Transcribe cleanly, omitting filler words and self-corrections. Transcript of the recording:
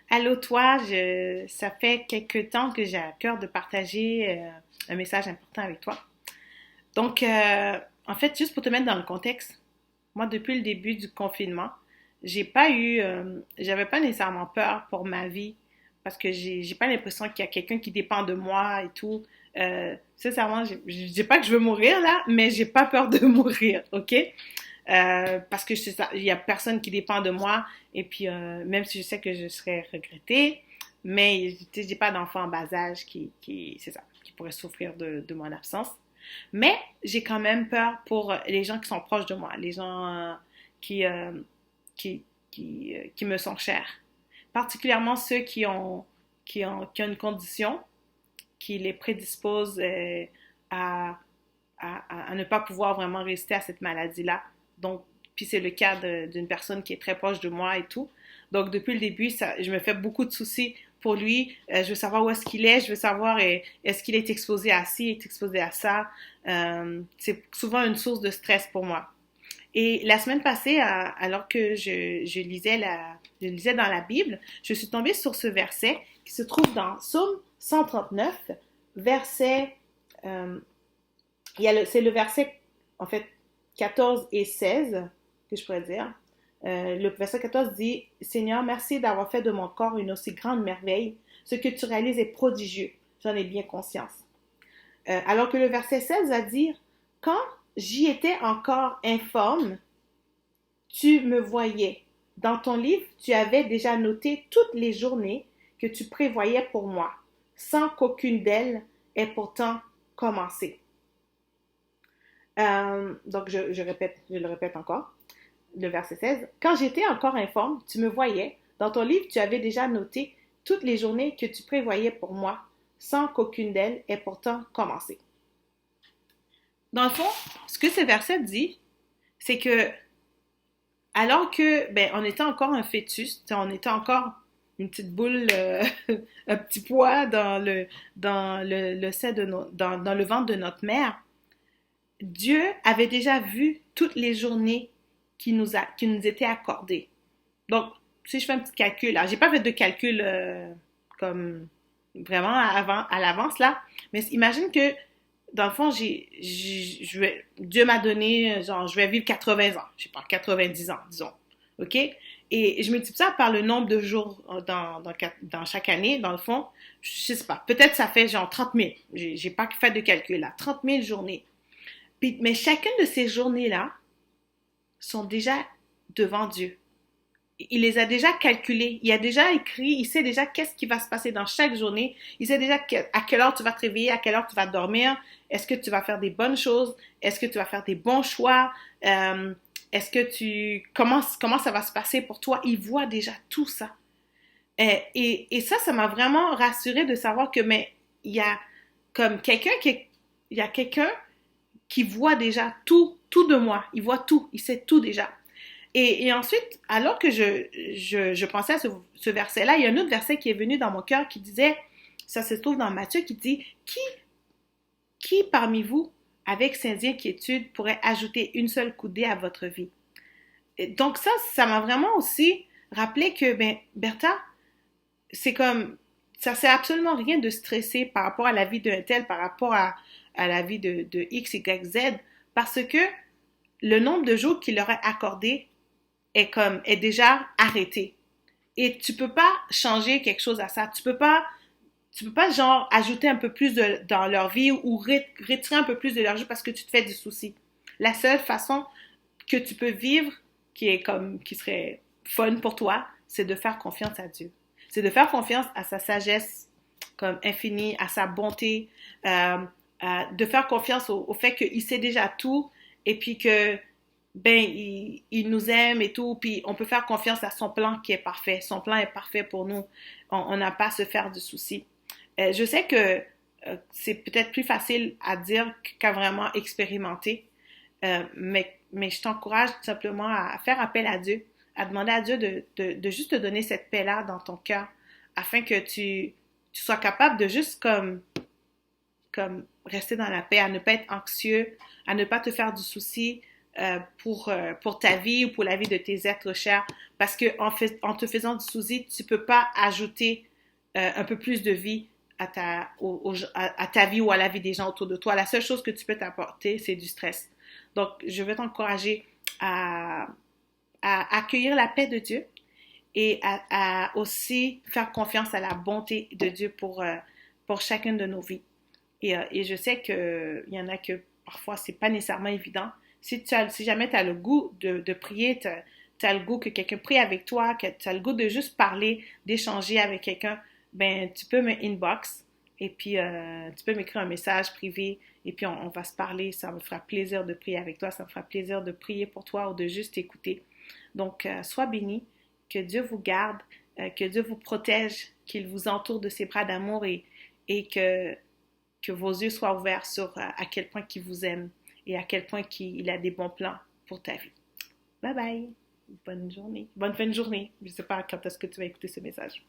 Allô toi, ça fait quelques temps que j'ai à cœur de partager un message important avec toi. Donc, en fait, juste pour te mettre dans le contexte, moi, depuis le début du confinement, j'avais pas nécessairement peur pour ma vie parce que j'ai pas l'impression qu'il y a quelqu'un qui dépend de moi et tout. Sincèrement, je dis pas que je veux mourir là, mais j'ai pas peur de mourir, ok? Parce que il y a personne qui dépend de moi. Et puis, même si je sais que je serais regrettée, mais j'ai pas d'enfant en bas âge c'est ça, qui pourrait souffrir de mon absence. Mais j'ai quand même peur pour les gens qui sont proches de moi, les gens qui, euh, qui me sont chers. Particulièrement ceux qui ont une condition qui les prédispose à, à ne pas pouvoir vraiment résister à cette maladie-là. Donc, puis c'est le cas d'une personne qui est très proche de moi et tout. Donc, depuis le début, je me fais beaucoup de soucis pour lui. Je veux savoir où est-ce qu'il est. Je veux savoir est-ce qu'il est exposé à ci, est exposé à ça. C'est souvent une source de stress pour moi. Et la semaine passée, alors que je lisais dans la Bible, je suis tombée sur ce verset qui se trouve dans Psaume 139, verset euh, c'est le verset, en fait, 14 et 16, que je pourrais dire. Le verset 14 dit, Seigneur, merci d'avoir fait de mon corps une aussi grande merveille. Ce que tu réalises est prodigieux. J'en ai bien conscience. Alors que le verset 16 va dire, quand j'y étais encore informe, tu me voyais. Dans ton livre, tu avais déjà noté toutes les journées que tu prévoyais pour moi, sans qu'aucune d'elles ait pourtant commencé. Donc, je le répète encore, le verset 16. Quand j'étais encore informe, tu me voyais. Dans ton livre, tu avais déjà noté toutes les journées que tu prévoyais pour moi, sans qu'aucune d'elles ait pourtant commencé. Dans le fond, ce que ce verset dit, c'est que, alors que, ben, on était encore un fœtus, on était encore une petite boule, un petit poids dans le sein dans le ventre de notre mère, Dieu avait déjà vu toutes les journées qui nous étaient accordées. Donc, si je fais un petit calcul, là, j'ai pas fait de calcul comme vraiment à l'avance là, mais imagine que dans le fond, Dieu m'a donné, genre, je vais vivre 80 ans, je sais pas, 90 ans, disons, ok? Et je multiplie ça par le nombre de jours dans chaque année, dans le fond, je sais pas, peut-être ça fait genre 30 000, j'ai pas fait de calcul là, 30 000 journées. Puis, mais chacune de ces journées-là sont déjà devant Dieu. Il les a déjà calculées. Il a déjà écrit, il sait déjà qu'est-ce qui va se passer dans chaque journée. Il sait déjà à quelle heure tu vas te réveiller, à quelle heure tu vas dormir. Est-ce que tu vas faire des bonnes choses? Est-ce que tu vas faire des bons choix? Est-ce que comment ça va se passer pour toi? Il voit déjà tout ça. Et ça m'a vraiment rassurée de savoir que, mais il y a comme il y a quelqu'un qui voit déjà tout de moi. Il voit tout, il sait tout déjà. Et ensuite, alors que je pensais à ce verset-là, il y a un autre verset qui est venu dans mon cœur qui disait, ça se trouve dans Matthieu, qui dit, qui parmi vous, avec ses inquiétudes, pourrait ajouter une seule coudée à votre vie? Et donc ça m'a vraiment aussi rappelé que, ben, Bertha, c'est comme, ça sert absolument rien de stresser par rapport à la vie d'un tel, par rapport à la vie de X, Y, Z, parce que le nombre de jours qu'il leur a accordé est déjà arrêté. Et tu peux pas changer quelque chose à ça. Tu peux pas genre ajouter un peu plus dans leur vie ou retirer un peu plus de leur vie parce que tu te fais du souci. La seule façon que tu peux vivre qui serait fun pour toi, c'est de faire confiance à Dieu. C'est de faire confiance à sa sagesse comme infinie, à sa bonté, de faire confiance au fait qu'il sait déjà tout et puis que ben il nous aime et tout, puis on peut faire confiance à son plan qui est parfait. Son plan est parfait pour nous. On n'a pas à se faire de soucis. Je sais que c'est peut-être plus facile à dire qu'à vraiment expérimenter, mais je t'encourage tout simplement à faire appel à Dieu, à demander à Dieu de juste te donner cette paix-là dans ton cœur, afin que tu sois capable de juste comme rester dans la paix, à ne pas être anxieux, à ne pas te faire du souci, pour ta vie ou pour la vie de tes êtres chers. Parce que en te faisant dissocier, tu peux pas ajouter un peu plus de vie à ta vie ou à la vie des gens autour de toi. La seule chose que tu peux t'apporter, c'est du stress. Donc, je veux t'encourager à, à accueillir la paix de Dieu et à aussi faire confiance à la bonté de Dieu pour chacune de nos vies. Et je sais qu'il y en a que parfois, c'est pas nécessairement évident. Si jamais tu as le goût de prier, tu as le goût que quelqu'un prie avec toi, que tu as le goût de juste parler, d'échanger avec quelqu'un, ben tu peux me inbox et puis tu peux m'écrire un message privé et puis on va se parler. Ça me fera plaisir de prier avec toi, ça me fera plaisir de prier pour toi ou de juste écouter. Donc, sois béni, que Dieu vous garde, que Dieu vous protège, qu'il vous entoure de ses bras d'amour et que vos yeux soient ouverts sur à quel point il vous aime et à quel point il a des bons plans pour ta vie. Bye bye! Bonne journée. Bonne fin de journée. Je ne sais pas quand est-ce que tu vas écouter ce message.